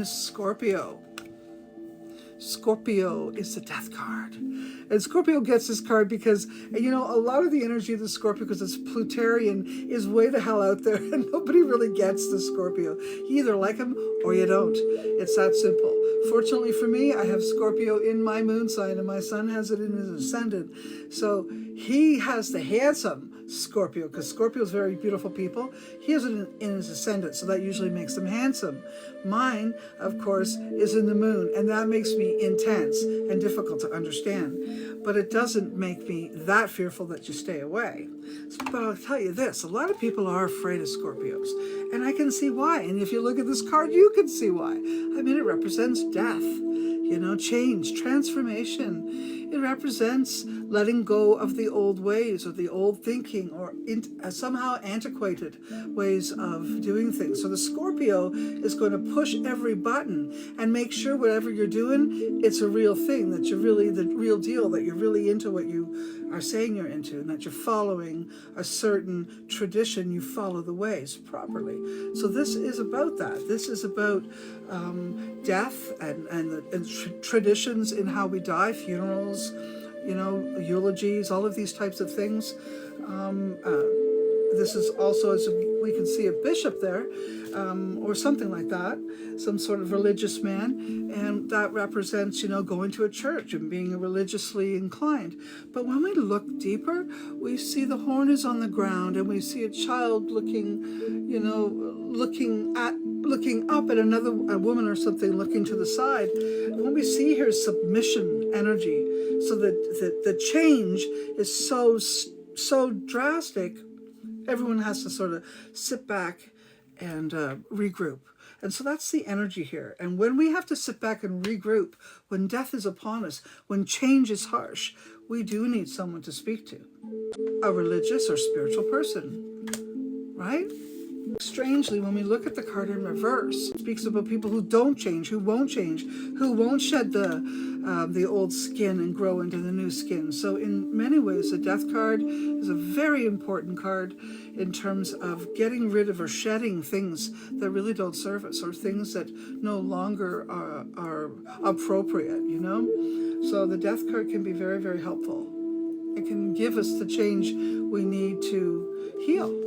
Scorpio. Scorpio is the death card. And Scorpio gets this card because, you know, a lot of the energy of the Scorpio, because it's Plutarian, is way the hell out there, and nobody really gets the Scorpio. You either like him or you don't. It's that simple. Fortunately for me, I have Scorpio in my moon sign, and my son has it in his ascendant. So he has the handsome Scorpio, because Scorpio's very beautiful people. He has it in his ascendant, so that usually makes them handsome. Mine, of course, is in the moon, and that makes me intense and difficult to understand. But it doesn't make me that fearful that you stay away. But I'll tell you this, a lot of people are afraid of Scorpios, and I can see why. And if you look at this card, you can see why. I mean, it represents death, you know, change, transformation. It represents letting go of the old ways or the old thinking or somehow antiquated ways of doing things. So the Scorpio is going to push every button and make sure whatever you're doing, it's a real thing, that you're really the real deal, that you're really into what you are saying you're into, and that you're following a certain tradition. You follow the ways properly. So this is about that. This is about death and traditions in how we die, funerals, you know, eulogies, all of these types of things. This is also, as we can see, a bishop there, or something like that, some sort of religious man, and that represents, you know, going to a church and being religiously inclined. But when we look deeper, we see the horn is on the ground, and we see a child looking, you know, looking up at a woman or something, looking to the side. And what we see here is submission energy. So that the change is so drastic, everyone has to sort of sit back and regroup. And so that's the energy here. And when we have to sit back and regroup, when death is upon us, when change is harsh, we do need someone to speak to, a religious or spiritual person, right? Strangely, when we look at the card in reverse, it speaks about people who don't change, who won't change, who won't shed the old skin and grow into the new skin. So in many ways, the death card is a very important card in terms of getting rid of or shedding things that really don't serve us, or things that no longer are appropriate, you know? So the death card can be very, very helpful. It can give us the change we need to heal.